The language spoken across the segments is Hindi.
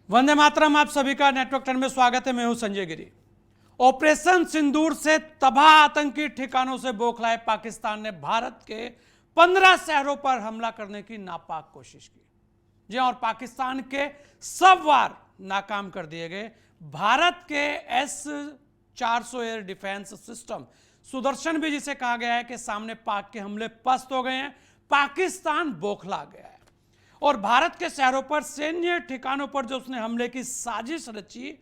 वंदे मातरम। आप सभी का नेटवर्क 10 में स्वागत है। मैं हूं संजय गिरी। ऑपरेशन सिंदूर से तबाह आतंकी ठिकानों से बौखलाए पाकिस्तान ने भारत के 15 शहरों पर हमला करने की नापाक कोशिश की। जी और पाकिस्तान के सब वार नाकाम कर दिए गए। भारत के S-400 air defence system Sudarshan भी जिसे कहा गया है कि सामने पाक के हमले पस्त हो गए हैं। पाकिस्तान बौखला गया है और भारत के शहरों पर, सैन्य ठिकानों पर जो उसने हमले की साजिश रची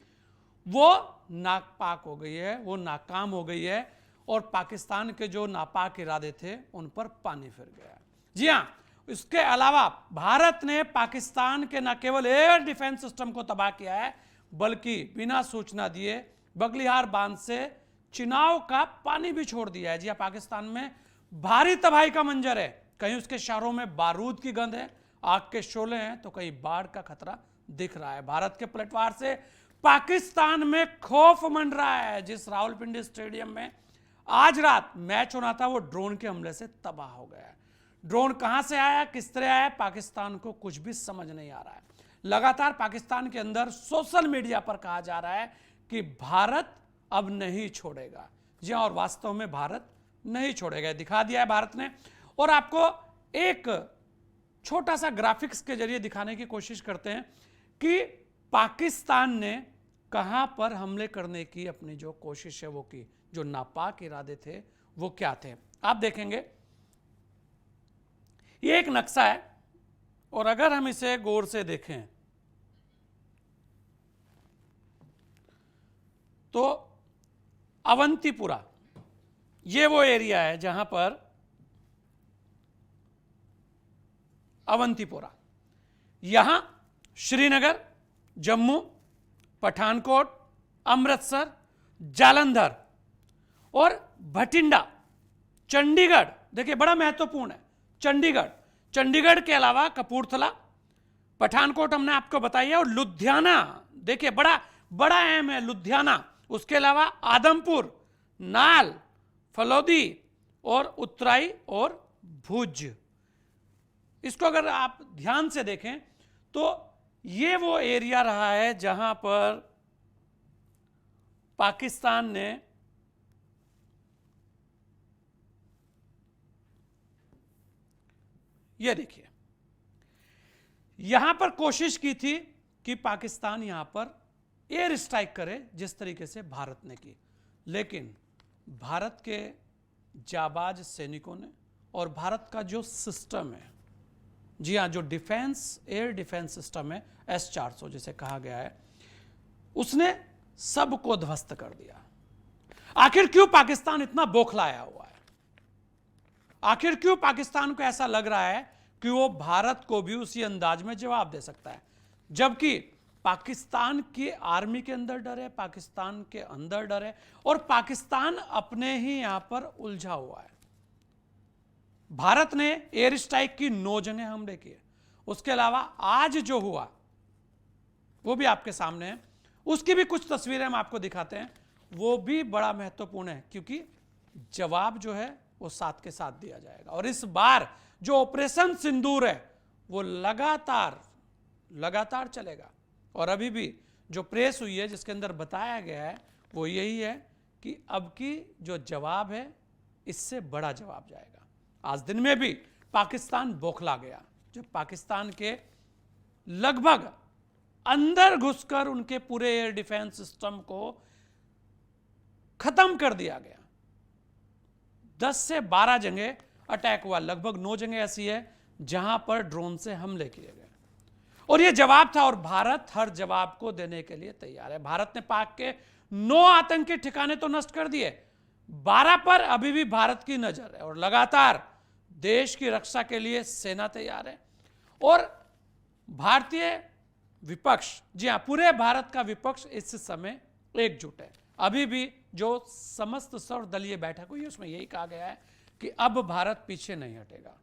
वो नापाक हो गई है, वो नाकाम हो गई है और पाकिस्तान के जो नापाक इरादे थे उन पर पानी फिर गया। जी हां, इसके अलावा भारत ने पाकिस्तान के न केवल एयर डिफेंस सिस्टम को तबाह किया है बल्कि बिना सूचना दिए बगलिहार बांध से चिनाव का पानी भी छोड़ दिया है। जी हां, पाकिस्तान में भारी तबाही का मंजर है। कहीं उसके शहरों में बारूद की गंध है, आग के शोले हैं, तो कहीं बाढ़ का खतरा दिख रहा है। भारत के पलटवार से पाकिस्तान में खौफ मंडरा है। जिस रावलपिंडी स्टेडियम में आज रात मैच होना था वो ड्रोन के हमले से तबाह हो गया है। ड्रोन कहां से आया, किस तरह आया, पाकिस्तान को कुछ भी समझ नहीं आ रहा है। लगातार पाकिस्तान के अंदर सोशल मीडिया पर कहा जा रहा है कि भारत अब नहीं छोड़ेगा। जी और वास्तव में भारत नहीं छोड़ेगा, दिखा दिया है भारत ने। और आपको एक छोटा सा ग्राफिक्स के जरिए दिखाने की कोशिश करते हैं कि पाकिस्तान ने कहां पर हमले करने की अपनी जो कोशिश है वो की, जो नापाक इरादे थे वो क्या थे। आप देखेंगे ये एक नक्शा है और अगर हम इसे गौर से देखें तो अवंतीपुरा ये वो एरिया है जहां पर अवंतीपुरा, यहां श्रीनगर, जम्मू, पठानकोट, अमृतसर, जालंधर और भटिंडा, चंडीगढ़, देखिए बड़ा महत्वपूर्ण है। चंडीगढ़ के अलावा कपूरथला, पठानकोट हमने आपको बताया और लुधियाना, देखिए बड़ा बड़ा अहम है लुधियाना। उसके अलावा आदमपुर, नाल, फलौदी और उत्तराई और भुज। इसको अगर आप ध्यान से देखें तो ये वो एरिया रहा है जहां पर पाकिस्तान ने ये देखिए यहां पर कोशिश की थी कि पाकिस्तान यहां पर एयर स्ट्राइक करे जिस तरीके से भारत ने की, लेकिन भारत के जाबाज सैनिकों ने और भारत का जो सिस्टम है, जी हां, जो एयर डिफेंस सिस्टम है S-400 जिसे कहा गया है, उसने सबको ध्वस्त कर दिया। आखिर क्यों पाकिस्तान इतना बौखलाया हुआ है? आखिर क्यों पाकिस्तान को ऐसा लग रहा है कि वो भारत को भी उसी अंदाज में जवाब दे सकता है, जबकि पाकिस्तान की आर्मी के अंदर डर है, पाकिस्तान के अंदर डर है और पाकिस्तान अपने ही यहां पर उलझा हुआ है। भारत ने एयर स्ट्राइक की 9 जगह हमले किए। उसके अलावा आज जो हुआ वो भी आपके सामने है, उसकी भी कुछ तस्वीरें हम आपको दिखाते हैं। वो भी बड़ा महत्वपूर्ण है क्योंकि जवाब जो है वो साथ के साथ दिया जाएगा। और इस बार जो ऑपरेशन सिंदूर है वो लगातार चलेगा। और अभी भी जो प्रेस हुई है जिसके अंदर बताया गया है वो यही है कि अब की जो जवाब है इससे बड़ा जवाब जाएगा। आज दिन में भी पाकिस्तान बौखला गया जब पाकिस्तान के लगभग अंदर घुसकर उनके पूरे एयर डिफेंस सिस्टम को खत्म कर दिया गया। 10 से 12 जगह अटैक हुआ, लगभग 9 जगह ऐसी है जहां पर ड्रोन से हमले किए गए और यह जवाब था और भारत हर जवाब को देने के लिए तैयार है। भारत ने पाक के 9 आतंकी ठिकाने तो नष्ट कर दिए, 12 पर अभी भी भारत की नजर है और लगातार देश की रक्षा के लिए सेना तैयार है। और भारतीय विपक्ष, जी हां, पूरे भारत का विपक्ष इस समय एकजुट है। अभी भी जो समस्त सर्वदलीय बैठक हुई उसमें यही कहा गया है कि अब भारत पीछे नहीं हटेगा।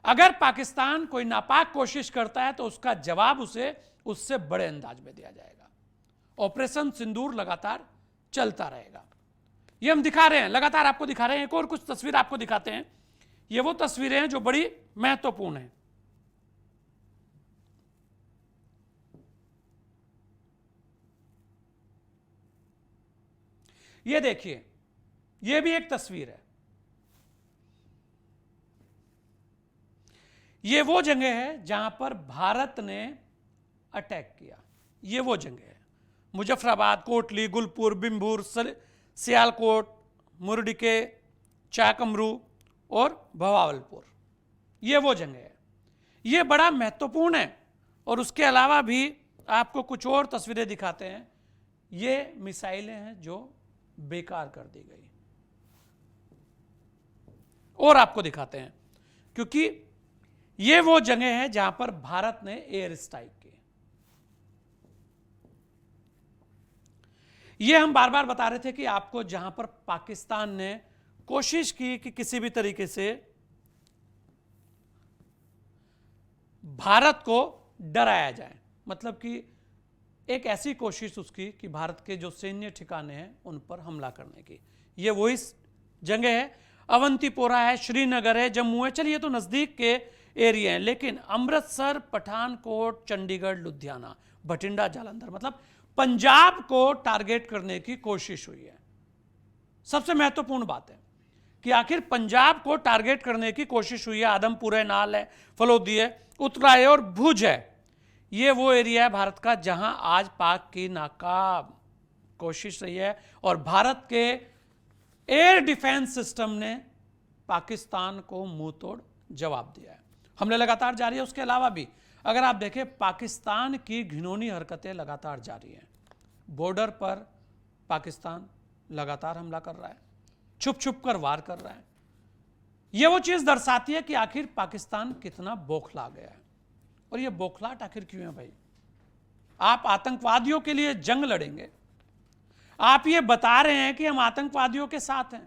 अगर पाकिस्तान कोई नापाक कोशिश करता है तो उसका जवाब उसे उससे बड़े अंदाज में दिया जाएगा। ऑपरेशन सिंदूर लगातार चलता रहेगा। ये हम दिखा रहे हैं, लगातार आपको दिखा रहे हैं। एक और कुछ तस्वीर आपको दिखाते हैं। ये वो तस्वीरें हैं जो बड़ी महत्वपूर्ण हैं। ये देखिए, ये भी एक तस्वीर है। ये वो जगह है जहां पर भारत ने अटैक किया। ये वो जगह है, मुजफ्फराबाद, कोटली, गुलपुर, बिंबूर, सियालकोट, मुरडिके, चाकमरू और भवावलपुर। ये वो जगह है। ये बड़ा महत्वपूर्ण है। और उसके अलावा भी आपको कुछ और तस्वीरें दिखाते हैं। ये मिसाइलें हैं जो बेकार कर दी गई, और आपको दिखाते हैं, क्योंकि ये वो जगह है जहां पर भारत ने एयर स्ट्राइक की। ये हम बार बार बता रहे थे कि आपको, जहां पर पाकिस्तान ने कोशिश की कि किसी भी तरीके से भारत को डराया जाए, मतलब कि एक ऐसी कोशिश उसकी कि भारत के जो सैन्य ठिकाने हैं उन पर हमला करने की। ये वही जगह है। अवंतीपोरा है, श्रीनगर है, जम्मू है। चलिए, तो नजदीक के एरिया हैं, लेकिन अमृतसर, पठानकोट, चंडीगढ़, लुधियाना, भटिंडा, जालंधर, मतलब पंजाब को टारगेट करने की कोशिश हुई है। सबसे महत्वपूर्ण बात है कि आखिर पंजाब को टारगेट करने की कोशिश हुई है। आदमपुर है, नाल है, फलोदी है, उत्तरा है और भुज है। ये वो एरिया है भारत का जहां आज पाक की नाकाम कोशिश रही है, और भारत के एयर डिफेंस सिस्टम ने पाकिस्तान को मुंह तोड़ जवाब दिया है। हमले लगातार जारी है। उसके अलावा भी अगर आप देखें, पाकिस्तान की घिनौनी हरकतें लगातार जारी हैं। बॉर्डर पर पाकिस्तान लगातार हमला कर रहा है, छुप छुप कर वार कर रहा है। यह वो चीज दर्शाती है कि आखिर पाकिस्तान कितना बौखला गया है। और यह बौखलाहट आखिर क्यों है भाई? आप आतंकवादियों के लिए जंग लड़ेंगे, आप ये बता रहे हैं कि हम आतंकवादियों के साथ हैं,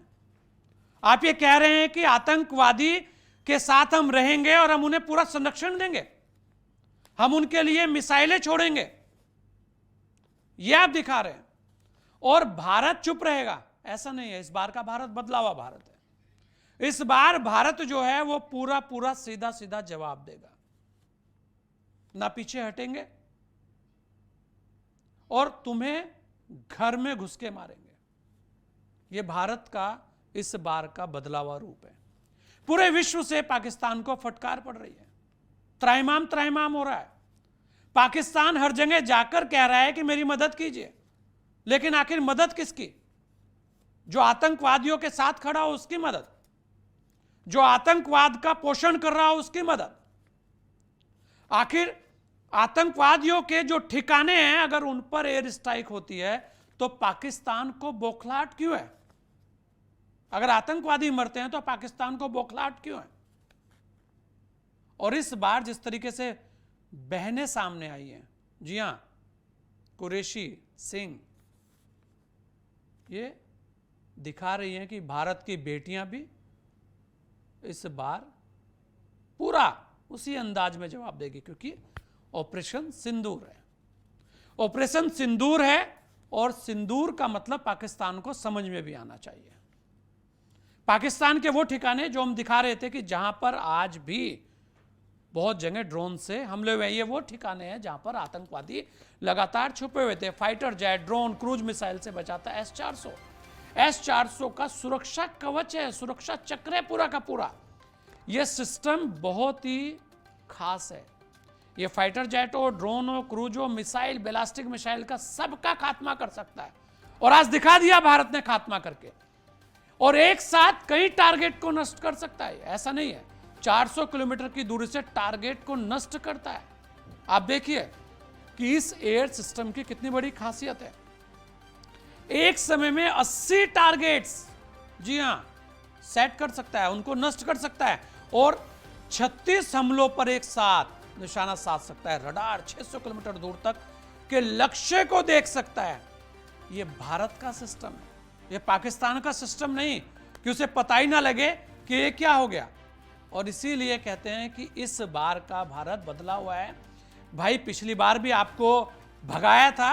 आप ये कह रहे हैं कि आतंकवादी के साथ हम रहेंगे और हम उन्हें पूरा संरक्षण देंगे, हम उनके लिए मिसाइलें छोड़ेंगे, यह आप दिखा रहे हैं। और भारत चुप रहेगा, ऐसा नहीं है। इस बार का भारत बदला हुआ भारत है। इस बार भारत जो है वो पूरा पूरा सीधा सीधा जवाब देगा, ना पीछे हटेंगे और तुम्हें घर में घुस के मारेंगे। यह भारत का इस बार का बदला हुआ रूप है। पूरे विश्व से पाकिस्तान को फटकार पड़ रही है, त्राहिमाम त्राहिमाम हो रहा है। पाकिस्तान हर जगह जाकर कह रहा है कि मेरी मदद कीजिए, लेकिन आखिर मदद किसकी? जो आतंकवादियों के साथ खड़ा हो उसकी मदद, जो आतंकवाद का पोषण कर रहा हो उसकी मदद। आखिर आतंकवादियों के जो ठिकाने हैं, अगर उन पर एयर स्ट्राइक होती है तो पाकिस्तान को बौखलाहट क्यों है? अगर आतंकवादी मरते हैं तो पाकिस्तान को बौखलाहट क्यों है? और इस बार जिस तरीके से बहनें सामने आई हैं, जी हां, कुरैशी सिंह, ये दिखा रही हैं कि भारत की बेटियां भी इस बार पूरा उसी अंदाज में जवाब देगी, क्योंकि ऑपरेशन सिंदूर है। ऑपरेशन सिंदूर है, और सिंदूर का मतलब पाकिस्तान को समझ में भी आना चाहिए। पाकिस्तान के वो ठिकाने जो हम दिखा रहे थे कि जहां पर आज भी बहुत जगह ड्रोन से हमले हुए, ये वो ठिकाने हैं जहां पर आतंकवादी लगातार छुपे हुए थे। Fighter jet, drone, cruise missile से बचाता है S-400। S-400 का सुरक्षा कवच है, सुरक्षा चक्र है पूरा का पूरा। यह सिस्टम बहुत ही खास है। ये फाइटर जेट हो, ड्रोन हो, क्रूज हो, मिसाइल, बैलिस्टिक मिसाइल का सबका खात्मा कर सकता है। और आज दिखा दिया भारत ने खात्मा करके, और एक साथ कई टारगेट को नष्ट कर सकता है। ऐसा नहीं है, 400 किलोमीटर की दूरी से टारगेट को नष्ट करता है। आप देखिए कि इस एयर सिस्टम की कितनी बड़ी खासियत है। एक समय में 80 टारगेट्स, जी हां, सेट कर सकता है, उनको नष्ट कर सकता है, और 36 हमलों पर एक साथ निशाना साध सकता है। रडार 600 किलोमीटर दूर तक के लक्ष्य को देख सकता है। यह भारत का सिस्टम है, यह पाकिस्तान का सिस्टम नहीं, कि उसे पता ही ना लगे कि ये क्या हो गया। और इसीलिए कहते हैं कि इस बार का भारत बदला हुआ है। भाई, पिछली बार भी आपको भगाया था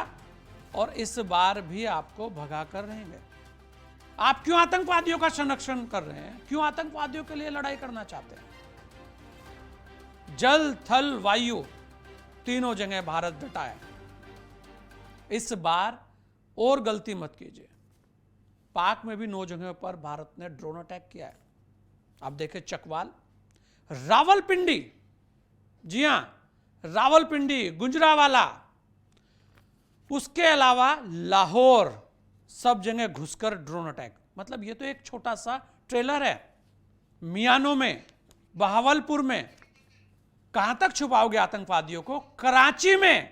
और इस बार भी आपको भगा कर रहेंगे। आप क्यों आतंकवादियों का संरक्षण कर रहे हैं? क्यों आतंकवादियों के लिए लड़ाई करना चाहते हैं? जल, थल, वायु, तीनों जगह भारत डटा है। इस बार और गलती मत कीजिए। पाक में भी 9 जगहों पर भारत ने ड्रोन अटैक किया है। आप देखें चकवाल, रावलपिंडी, जी हां रावलपिंडी, गुजरांवाला, उसके अलावा लाहौर, सब जगह घुसकर ड्रोन अटैक। मतलब ये तो एक छोटा सा ट्रेलर है। मियानो में, बहावलपुर में, कहां तक छुपाओगे आतंकवादियों को? कराची में,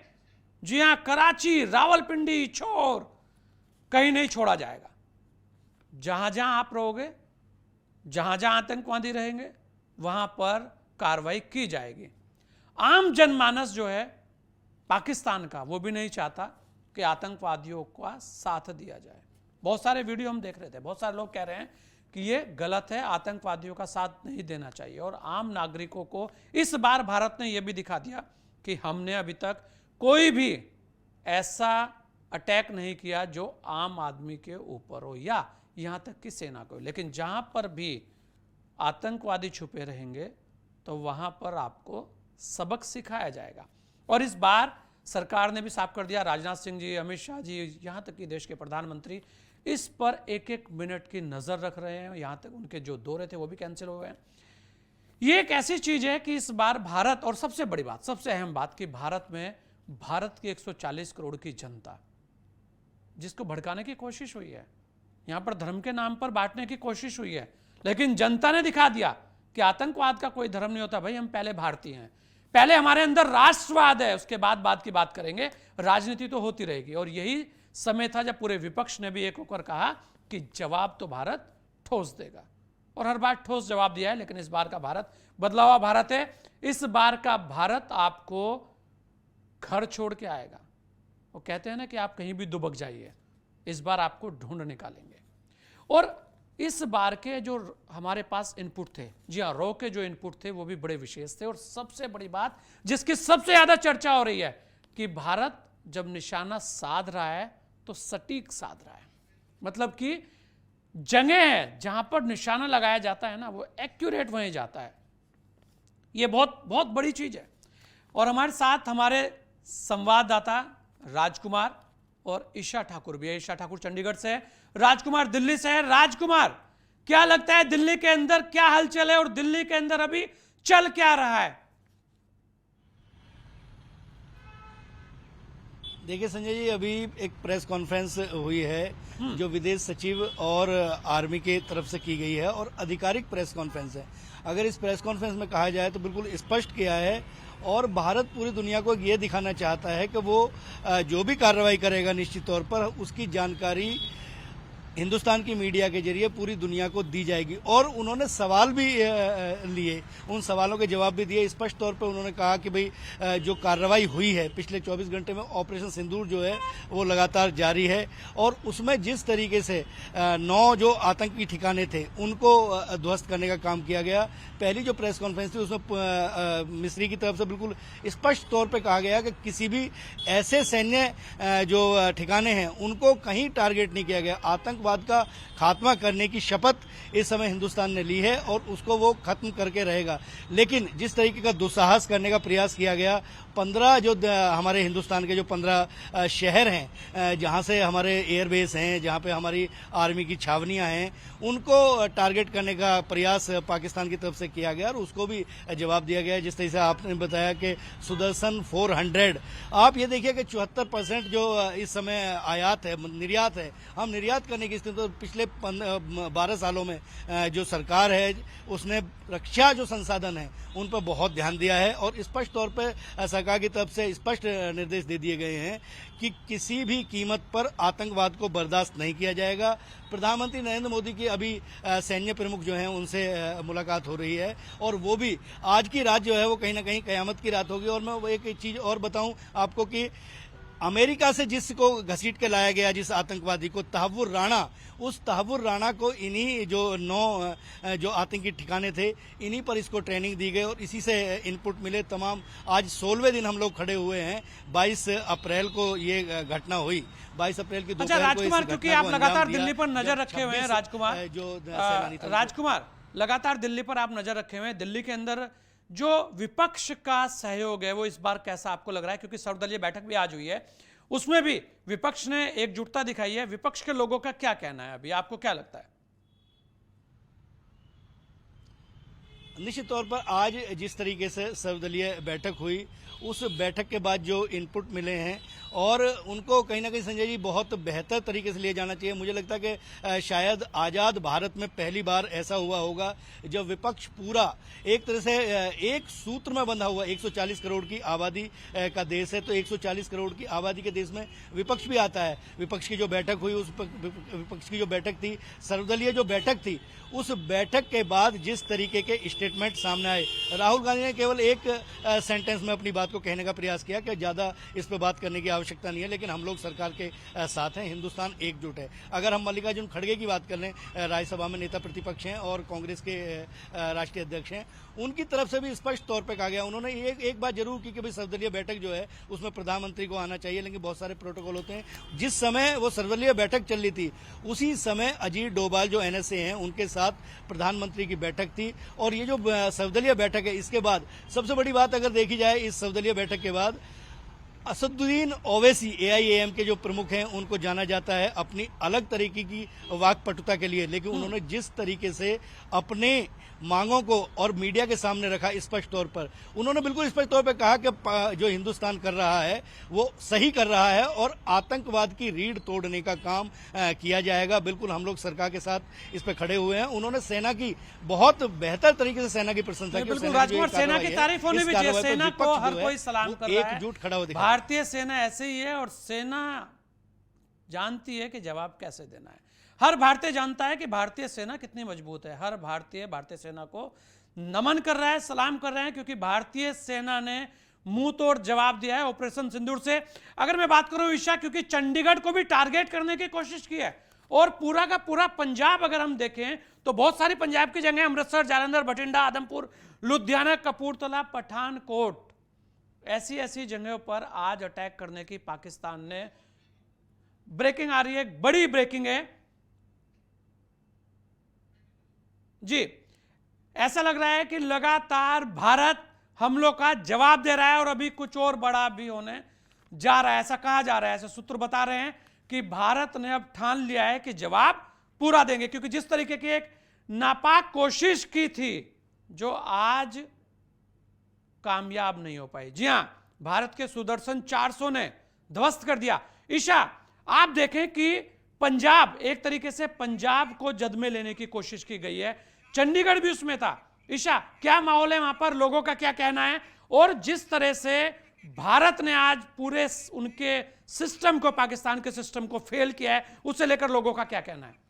जी हां कराची, रावलपिंडी, छोर, कहीं नहीं छोड़ा जाएगा। जहां जहां आप रहोगे, जहां जहां आतंकवादी रहेंगे, वहां पर कार्रवाई की जाएगी। आम जनमानस जो है पाकिस्तान का, वो भी नहीं चाहता कि आतंकवादियों का साथ दिया जाए। बहुत सारे वीडियो हम देख रहे थे, बहुत सारे लोग कह रहे हैं कि ये गलत है, आतंकवादियों का साथ नहीं देना चाहिए। और आम नागरिकों को इस बार भारत ने यह भी दिखा दिया कि हमने अभी तक कोई भी ऐसा अटैक नहीं किया जो आम आदमी के ऊपर हो या यहां तक कि सेना को। लेकिन जहां पर भी आतंकवादी छुपे रहेंगे तो वहां पर आपको सबक सिखाया जाएगा। और इस बार सरकार ने भी साफ कर दिया, राजनाथ सिंह जी, अमित शाह जी, यहां तक कि देश के प्रधानमंत्री इस पर एक एक मिनट की नजर रख रहे हैं। यहां तक उनके जो दौरे थे वो भी कैंसिल हो गए हैं। ये एक ऐसी चीज है कि इस बार भारत, और सबसे बड़ी बात, सबसे अहम बात, कि भारत में भारत की 140 करोड़ की जनता, जिसको भड़काने की कोशिश हुई है, यहां पर धर्म के नाम पर बांटने की कोशिश हुई है, लेकिन जनता ने दिखा दिया कि आतंकवाद का कोई धर्म नहीं होता। भाई हम पहले भारतीय हैं, पहले हमारे अंदर राष्ट्रवाद है, उसके बाद बात की बात करेंगे, राजनीति तो होती रहेगी। और यही समय था जब पूरे विपक्ष ने भी एक होकर कहा कि जवाब तो भारत ठोस देगा, और हर बार ठोस जवाब दिया है। लेकिन इस बार का भारत बदला हुआ भारत है। इस बार का भारत आपको घर छोड़ के आएगा। वो कहते हैं ना कि आप कहीं भी दुबक जाइए, इस बार आपको ढूंढ निकालेंगे। और इस बार के जो हमारे पास इनपुट थे, जी हाँ, रॉ के जो इनपुट थे वो भी बड़े विशेष थे। और सबसे बड़ी बात जिसकी सबसे ज्यादा चर्चा हो रही है कि भारत जब निशाना साध रहा है तो सटीक साध रहा है। मतलब कि जगह है जहां पर निशाना लगाया जाता है ना, वो एक्यूरेट वहीं जाता है। ये बहुत बहुत बड़ी चीज है। और हमारे साथ हमारे संवाददाता राजकुमार और ईशा ठाकुर भी है। ईशा ठाकुर चंडीगढ़ से है, राजकुमार दिल्ली से है। राजकुमार, क्या लगता है दिल्ली के अंदर क्या हलचल है और दिल्ली के अंदर अभी चल क्या रहा है? देखिए संजय जी, अभी एक प्रेस कॉन्फ्रेंस हुई है जो विदेश सचिव और आर्मी के तरफ से की गई है, और आधिकारिक प्रेस कॉन्फ्रेंस है। अगर इस प्रेस कॉन्फ्रेंस में कहा जाए तो बिल्कुल स्पष्ट किया है, और भारत पूरी दुनिया को ये दिखाना चाहता है कि वो जो भी कार्रवाई करेगा निश्चित तौर पर उसकी जानकारी हिंदुस्तान की मीडिया के जरिए पूरी दुनिया को दी जाएगी। और उन्होंने सवाल भी लिए, उन सवालों के जवाब भी दिए। स्पष्ट तौर पर उन्होंने कहा कि भाई जो कार्रवाई हुई है पिछले 24 घंटे में, ऑपरेशन सिंदूर जो है वो लगातार जारी है, और उसमें जिस तरीके से 9 जो आतंकी ठिकाने थे उनको ध्वस्त करने का काम किया गया। पहली जो प्रेस कॉन्फ्रेंस थी उसमें मिस्री की तरफ से बिल्कुल स्पष्ट तौर पर कहा गया कि किसी भी ऐसे सैन्य जो ठिकाने हैं उनको कहीं टारगेट नहीं किया गया। आतंकवाद का खात्मा करने की शपथ इस समय हिंदुस्तान ने ली है और उसको वो खत्म करके रहेगा। लेकिन जिस तरीके का दुस्साहस करने का प्रयास किया गया, 15 जो हमारे हिंदुस्तान के जो 15 शहर हैं जहां से हमारे एयरबेस हैं, जहां पे हमारी आर्मी की छावनियां हैं, उनको टारगेट करने का प्रयास पाकिस्तान की तरफ से किया गया और उसको भी जवाब दिया गया। जिस तरह से आपने बताया कि सुदर्शन 400, आप ये देखिए कि 74% जो इस समय आयात है, निर्यात है, हम निर्यात करने की स्थिति, तो पिछले 12 सालों में जो सरकार है उसने रक्षा जो संसाधन है उन पर बहुत ध्यान दिया है। और स्पष्ट तौर पर सरकार की तरफ से स्पष्ट निर्देश दे दिए गए हैं कि किसी भी कीमत पर आतंकवाद को बर्दाश्त नहीं किया जाएगा। प्रधानमंत्री नरेंद्र मोदी की अभी सैन्य प्रमुख जो हैं उनसे मुलाकात हो रही है, और वो भी आज की रात जो है वो कहीं ना कहीं कयामत की रात होगी। और मैं वो एक चीज और बताऊं आपको कि अमेरिका से जिसको घसीट के लाया गया, जिस आतंकवादी को, तहव्वुर राणा, उस तहव्वुर राणा को इन्हीं जो 9 जो आतंकी ठिकाने थे इन्हीं पर इसको ट्रेनिंग दी गई और इसी से इनपुट मिले तमाम। आज 16वें दिन हम लोग खड़े हुए हैं। 22 अप्रैल को ये घटना हुई, 22 अप्रैल की अच्छा राजकुमार, क्योंकि आप लगातार दिल्ली पर नजर रखे हुए हैं, राजकुमार राजकुमार लगातार दिल्ली पर आप नजर रखे हुए हैं। दिल्ली के अंदर जो विपक्ष का सहयोग है वो इस बार कैसा आपको लग रहा है? क्योंकि सर्वदलीय बैठक भी आज हुई है, उसमें भी विपक्ष ने एकजुटता दिखाई है। विपक्ष के लोगों का क्या कहना है, अभी आपको क्या लगता है? निश्चित तौर पर आज जिस तरीके से सर्वदलीय बैठक हुई, उस बैठक के बाद जो इनपुट मिले हैं और उनको कहीं ना कहीं संजय जी बहुत बेहतर तरीके से लिए जाना चाहिए। मुझे लगता है कि शायद आज़ाद भारत में पहली बार ऐसा हुआ होगा जब विपक्ष पूरा एक तरह से एक सूत्र में बंधा हुआ, 140 करोड़ की आबादी का देश है, तो 140 करोड़ की आबादी के देश में विपक्ष भी आता है। विपक्ष की जो बैठक हुई, उस विपक्ष की जो बैठक थी, सर्वदलीय जो बैठक थी, उस बैठक के बाद जिस तरीके के स्टेटमेंट सामने आए, राहुल गांधी ने केवल एक सेंटेंस में अपनी बात को कहने का प्रयास किया कि ज़्यादा इस पर बात करने की आवश्यकता नहीं है, लेकिन हम लोग सरकार के साथ हैं, हिंदुस्तान एकजुट है। अगर हम मल्लिकार्जुन खड़गे की बात कर लें, राज्यसभा में नेता प्रतिपक्ष हैं और कांग्रेस के राष्ट्रीय अध्यक्ष हैं, उनकी तरफ से भी स्पष्ट तौर पर कहा गया, उन्होंने एक बात जरूर की कि भाई सर्वदलीय बैठक जो है उसमें प्रधानमंत्री को आना चाहिए, लेकिन बहुत सारे प्रोटोकॉल होते हैं। जिस समय वो सर्वदलीय बैठक चल रही थी, उसी समय अजीत डोभाल जो एनएसए हैं उनके साथ प्रधानमंत्री की बैठक थी। और ये जो सर्वदलीय बैठक है, इसके बाद सबसे बड़ी बात अगर देखी जाए, इस सर्वदलीय बैठक के बाद असदुद्दीन ओवैसी एआईएएम के जो प्रमुख हैं उनको जाना जाता है अपनी अलग तरीके की वाकपटुता के लिए, लेकिन उन्होंने जिस तरीके से अपने मांगों को और मीडिया के सामने रखा, स्पष्ट तौर पर उन्होंने बिल्कुल स्पष्ट तौर पर कहा कि जो हिंदुस्तान कर रहा है वो सही कर रहा है और आतंकवाद की रीढ़ तोड़ने का काम किया जाएगा। बिल्कुल हम लोग सरकार के साथ इस पर खड़े हुए हैं। उन्होंने सेना की बहुत बेहतर तरीके से सेना की प्रशंसा की। बिल्कुल राजकुमार, सेना की तारीफ होनी भी चाहिए। सेना को हर कोई सलाम कर रहा है, एकजुट खड़ा हो। भारतीय सेना ऐसे ही है और सेना जानती है कि जवाब कैसे देना है। हर भारतीय जानता है कि भारतीय सेना कितनी मजबूत है। हर भारतीय भारतीय सेना को नमन कर रहा है, सलाम कर रहे हैं, क्योंकि भारतीय सेना ने मुंह तोड़ जवाब दिया है ऑपरेशन सिंदूर से। अगर मैं बात करूं ईशा, क्योंकि चंडीगढ़ को भी टारगेट करने की कोशिश की है और पूरा का पूरा पंजाब अगर हम देखें तो बहुत सारी पंजाब की जगह, अमृतसर, जालंधर, बठिंडा, आदमपुर, लुधियाना, कपूरथला, पठानकोट, ऐसी ऐसी जगहों पर आज अटैक करने की पाकिस्तान ने ब्रेकिंग आ रही है। एक बड़ी ब्रेकिंग है जी। ऐसा लग रहा है कि लगातार भारत हमलों का जवाब दे रहा है और अभी कुछ और बड़ा भी होने जा रहा है, ऐसा कहा जा रहा है। ऐसे सूत्र बता रहे हैं कि भारत ने अब ठान लिया है कि जवाब पूरा देंगे, क्योंकि जिस तरीके की एक नापाक कोशिश की थी जो आज कामयाब नहीं हो पाई। जी हां, भारत के सुदर्शन 400 ने ध्वस्त कर दिया। ईशा, आप देखें कि पंजाब, एक तरीके से पंजाब को जद में लेने की कोशिश की गई है, चंडीगढ़ भी उसमें था। ईशा, क्या माहौल है वहां पर, लोगों का क्या कहना है? और जिस तरह से भारत ने आज पूरे उनके सिस्टम को, पाकिस्तान के सिस्टम को फेल किया है, उससे लेकर लोगों का क्या कहना है?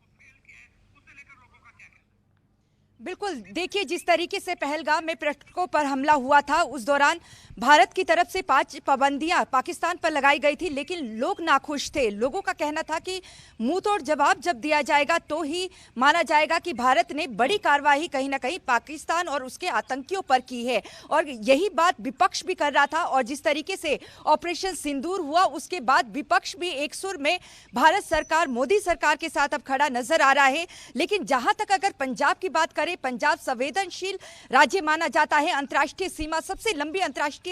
बिल्कुल, देखिए जिस तरीके से पहलगाम में पर्यटकों पर हमला हुआ था, उस दौरान भारत की तरफ से 5 पाबंदियां पाकिस्तान पर लगाई गई थी, लेकिन लोग नाखुश थे। लोगों का कहना था कि मुंह तोड़ जवाब जब दिया जाएगा तो ही माना जाएगा कि भारत ने बड़ी कार्रवाई कहीं ना कहीं पाकिस्तान और उसके आतंकियों पर की है। और यही बात विपक्ष भी कर रहा था। और जिस तरीके से ऑपरेशन सिंदूर हुआ, उसके बाद विपक्ष भी एक सुर में भारत सरकार, मोदी सरकार के साथ अब खड़ा नजर आ रहा है। लेकिन जहां तक अगर पंजाब की बात करें, पंजाब संवेदनशील राज्य माना जाता है। अंतर्राष्ट्रीय सीमा, सबसे लंबी अंतर्राष्ट्रीय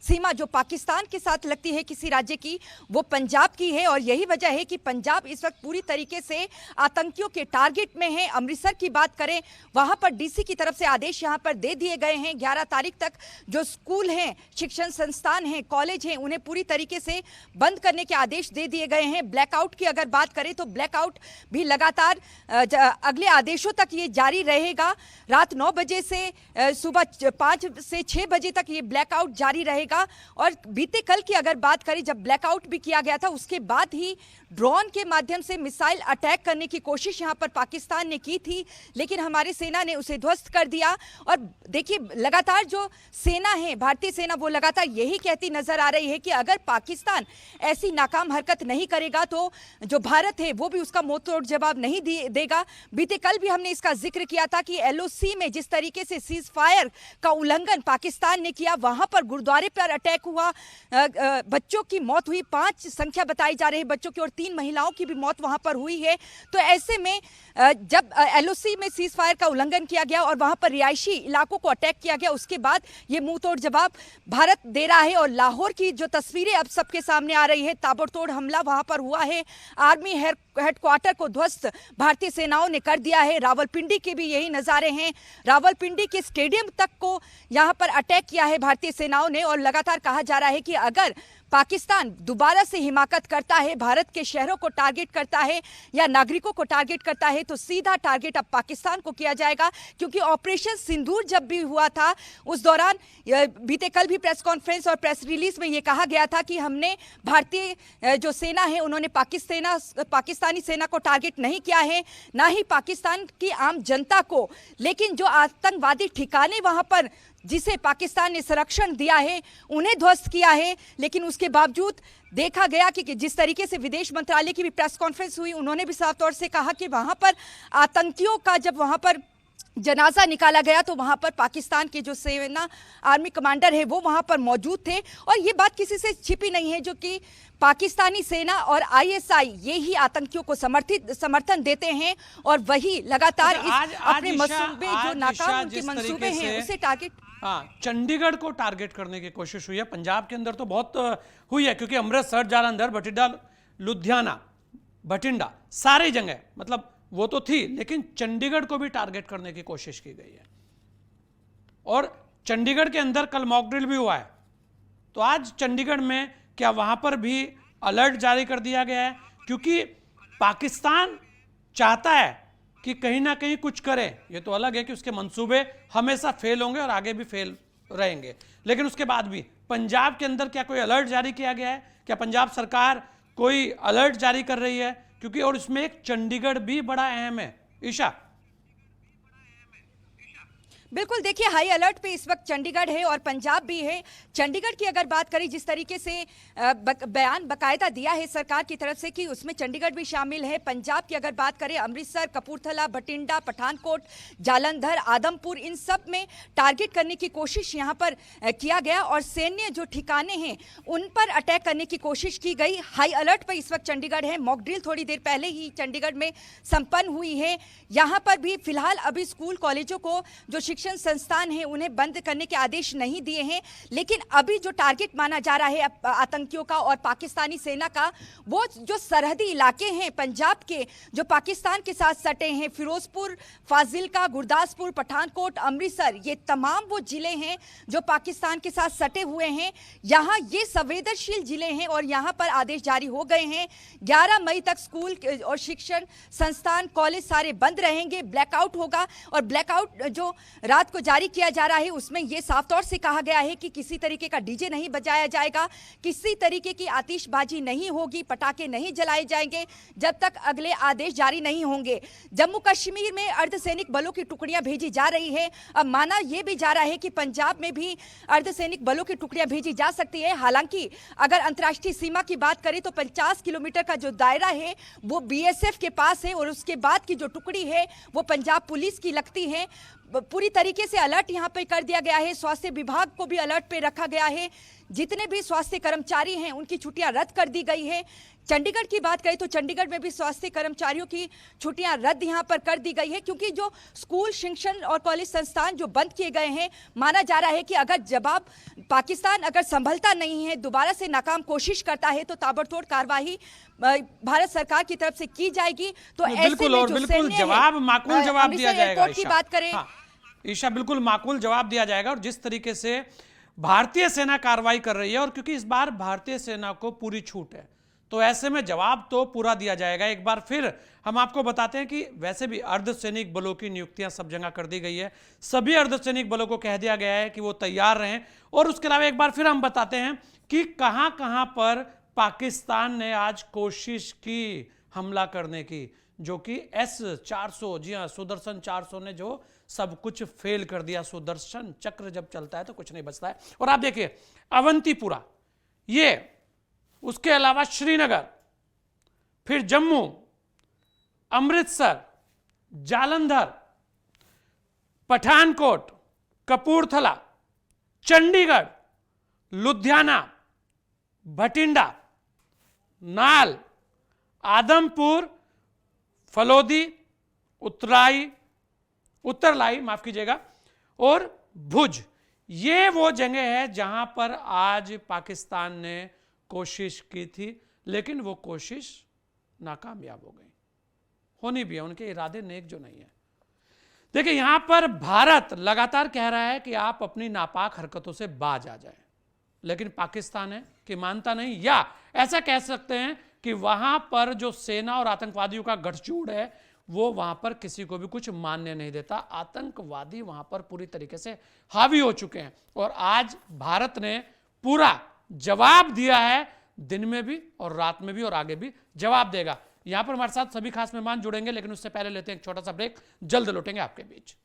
सीमा जो पाकिस्तान के साथ लगती है किसी राज्य की, वो पंजाब की है। और यही वजह है कि पंजाब इस वक्त पूरी तरीके से आतंकियों के टारगेट में है। अमृतसर की बात करें, वहां पर डीसी की तरफ से आदेश यहां पर दे दिए गए हैं। 11 तारीख तक जो स्कूल हैं, शिक्षण संस्थान हैं, कॉलेज हैं, उन्हें पूरी तरीके से बंद करने के आदेश दे दिए गए हैं। ब्लैकआउट की अगर बात करें तो ब्लैकआउट भी लगातार अगले आदेशों तक ये जारी रहेगा। रात 9 बजे से सुबह 5 से 6 बजे तक ये ब्लैकआउट जारी रहेगा। और बीते कल की अगर बात करें, जब ब्लैकआउट भी किया गया था, उसके बाद ही ड्रोन के माध्यम से मिसाइल अटैक करने की कोशिश यहां पर पाकिस्तान ने की थी, लेकिन हमारी सेना ने उसे ध्वस्त कर दिया। और देखिए, लगातार जो सेना है, भारतीय सेना, वो लगातार यही कहती नजर आ रही है कि अगर पाकिस्तान ऐसी नाकाम हरकत नहीं करेगा तो जो भारत है वो भी उसका मुंहतोड़ जवाब नहीं देगा। बीते कल भी हमने इसका जिक्र किया था कि LOC में जिस तरीके से सीज फायर का उल्लंघन पाकिस्तान ने किया, वहां पर गुरुद्वारे पर अटैक हुआ, बच्चों की मौत हुई, 5 संख्या बताई जा रही है बच्चों की, और 3 महिलाओं की भी मौत वहां पर हुई है। तो ऐसे में जब LOC में सीज फायर का उल्लंघन किया गया और वहां पर रिहायशी इलाकों को अटैक किया गया, उसके बाद ये मुंहतोड़ जवाब भारत दे रहा है। और लाहौर की जो तस्वीरें अब सबके सामने आ रही है, ताबड़तोड़ हमला वहां पर हुआ है, आर्मी हेडक्वार्टर को ध्वस्त भारतीय सेनाओं ने कर दिया है। रावलपिंडी के भी यही नजारे हैं, रावलपिंडी के स्टेडियम तक को यहां पर अटैक किया है भारतीय सेनाओं ने। और लगातार कहा जा रहा है कि अगर पाकिस्तान दोबारा से हिमाकत करता है, भारत के शहरों को टारगेट करता है या नागरिकों को टारगेट करता है, तो सीधा टारगेट अब पाकिस्तान को किया जाएगा। क्योंकि ऑपरेशन सिंदूर जब भी हुआ था उस दौरान बीते कल भी प्रेस कॉन्फ्रेंस और प्रेस रिलीज में यह कहा गया था कि हमने भारतीय जो सेना है उन्होंने पाकिस्तानी सेना को टारगेट नहीं किया है, ना ही पाकिस्तान की आम जनता को। लेकिन जो आतंकवादी ठिकाने वहां पर जिसे पाकिस्तान ने संरक्षण दिया है उन्हें ध्वस्त किया है। लेकिन उसके बावजूद देखा गया कि जिस तरीके से विदेश मंत्रालय की भी प्रेस कॉन्फ्रेंस हुई, उन्होंने भी साफ तौर से कहा कि वहां पर आतंकियों का जब वहां पर जनाजा निकाला गया तो वहां पर पाकिस्तान के जो सेना आर्मी कमांडर है वो वहां पर मौजूद थे। और ये बात किसी से छिपी नहीं है जो कि पाकिस्तानी सेना और ISI ये ही आतंकियों को समर्थन देते हैं और वही लगातार अपने मंसूबे जो नाकाम उनके मंसूबे हैं उसे टारगेट। हाँ, चंडीगढ़ को टारगेट करने की कोशिश हुई है। पंजाब के अंदर तो बहुत हुई है, क्योंकि अमृतसर, जालंधर, बठिंडा, लुधियाना, बठिंडा सारी जगह मतलब वो तो थी, लेकिन चंडीगढ़ को भी टारगेट करने की कोशिश की गई है। और चंडीगढ़ के अंदर कल मॉक ड्रिल भी हुआ है, तो आज चंडीगढ़ में क्या वहां पर भी अलर्ट जारी कर दिया गया है? क्योंकि पाकिस्तान चाहता है कि कहीं ना कहीं कुछ करे। ये तो अलग है कि उसके मंसूबे हमेशा फेल होंगे और आगे भी फेल रहेंगे, लेकिन उसके बाद भी पंजाब के अंदर क्या कोई अलर्ट जारी किया गया है? क्या पंजाब सरकार कोई अलर्ट जारी कर रही है? क्योंकि और इसमें एक चंडीगढ़ भी बड़ा अहम है। ईशा, बिल्कुल, देखिए हाई अलर्ट पे इस वक्त चंडीगढ़ है और पंजाब भी है। चंडीगढ़ की अगर बात करें, जिस तरीके से बयान बाकायदा दिया है सरकार की तरफ से कि उसमें चंडीगढ़ भी शामिल है। पंजाब की अगर बात करें, अमृतसर, कपूरथला, बठिंडा, पठानकोट, जालंधर, आदमपुर, इन सब में टारगेट करने की कोशिश यहाँ पर किया गया और सैन्य जो ठिकाने हैं उन पर अटैक करने की कोशिश की गई। हाई अलर्ट पर इस वक्त चंडीगढ़ है। मॉक ड्रिल थोड़ी देर पहले ही चंडीगढ़ में संपन्न हुई है। यहाँ पर भी फिलहाल अभी स्कूल कॉलेजों को जो शिक्षण संस्थान है उन्हें बंद करने के आदेश नहीं दिए हैं, लेकिन अभी जो टारगेट माना जा रहा है आतंकियों का और पाकिस्तानी सेना का, वो जो सरहदी इलाके हैं पंजाब के जो पाकिस्तान के साथ सटे हैं, फिरोजपुर, फाजिलका, गुरदासपुर, पठानकोट, अमृतसर, ये तमाम वो जिले हैं जो पाकिस्तान के साथ सटे हुए हैं। यहाँ ये संवेदनशील जिले हैं और यहाँ पर आदेश जारी हो गए हैं। 11 मई तक स्कूल और शिक्षण संस्थान, कॉलेज सारे बंद रहेंगे। ब्लैकआउट होगा और ब्लैकआउट जो रात को जारी किया जा रहा है उसमें यह साफ तौर से कहा गया है कि किसी तरीके का डीजे नहीं बजाया जाएगा, किसी तरीके की आतिशबाजी नहीं होगी, पटाखे नहीं जलाए जाएंगे जब तक अगले आदेश जारी नहीं होंगे। जम्मू कश्मीर में अर्धसैनिक बलों की टुकड़ियां भेजी जा रही है। अब माना यह भी जा रहा है कि पंजाब में भी अर्धसैनिक बलों की टुकड़ियां भेजी जा सकती है। हालांकि अगर अंतर्राष्ट्रीय सीमा की बात करें तो 50 किलोमीटर का जो दायरा है वो BSF के पास है और उसके बाद की जो टुकड़ी है वो पंजाब पुलिस की लगती है। पूरी तरीके से अलर्ट यहां पे कर दिया गया है। स्वास्थ्य विभाग को भी अलर्ट पे रखा गया है। जितने भी स्वास्थ्य कर्मचारी हैं उनकी छुट्टियां रद्द कर दी गई है। चंडीगढ़ की बात करें तो चंडीगढ़ में भी स्वास्थ्य कर्मचारियों की छुट्टियां रद्द यहां पर कर दी गई है, क्योंकि जो स्कूल, शिक्षण और कॉलेज संस्थान जो बंद किए गए हैं, माना जा रहा है कि अगर जवाब पाकिस्तान अगर संभलता नहीं है, दोबारा से नाकाम कोशिश करता है तो ताबड़तोड़ कार्रवाई भारत सरकार की तरफ से की जाएगी। तो ऐसे में जो सैन्य जवाब माकूल जवाब दिया जाएगा। की बात करें ईशा, बिल्कुल माकूल जवाब दिया जाएगा। और जिस तरीके से भारतीय सेना कार्रवाई कर रही है और क्योंकि इस बार भारतीय सेना को पूरी छूट है तो ऐसे में जवाब तो पूरा दिया जाएगा। एक बार फिर हम आपको बताते हैं कि वैसे भी अर्धसैनिक बलों की नियुक्तियां सब जगह कर दी गई है। सभी अर्धसैनिक बलों को कह दिया गया है कि वो तैयार रहें। और उसके अलावा एक बार फिर हम बताते हैं कि कहां कहां पर पाकिस्तान ने आज कोशिश की हमला करने की, जो कि S-400, जी हाँ, सुदर्शन 400 ने जो सब कुछ फेल कर दिया। सुदर्शन चक्र जब चलता है तो कुछ नहीं बचता है। और आप देखिए अवंतीपुरा, ये उसके अलावा श्रीनगर, फिर जम्मू, अमृतसर, जालंधर, पठानकोट, कपूरथला, चंडीगढ़ लुधियाना, भटिंडा, नाल, आदमपुर, फलोदी, उत्तरलाई माफ कीजिएगा, और भुज। ये वो जगह है जहां पर आज पाकिस्तान ने कोशिश की थी, लेकिन वो कोशिश नाकामयाब हो गई। होनी भी है, उनके इरादे नेक जो नहीं है। देखिए, यहां पर भारत लगातार कह रहा है कि आप अपनी नापाक हरकतों से बाज आ जाए, लेकिन पाकिस्तान है कि मानता नहीं, या ऐसा कह सकते हैं कि वहां पर जो सेना और आतंकवादियों का गठजोड़ है वो वहां पर किसी को भी कुछ मानने नहीं देता। आतंकवादी वहां पर पूरी तरीके से हावी हो चुके हैं, और आज भारत ने पूरा जवाब दिया है, दिन में भी और रात में भी, और आगे भी जवाब देगा। यहां पर हमारे साथ सभी खास मेहमान जुड़ेंगे, लेकिन उससे पहले लेते हैं एक छोटा सा ब्रेक, जल्द लौटेंगे आपके बीच।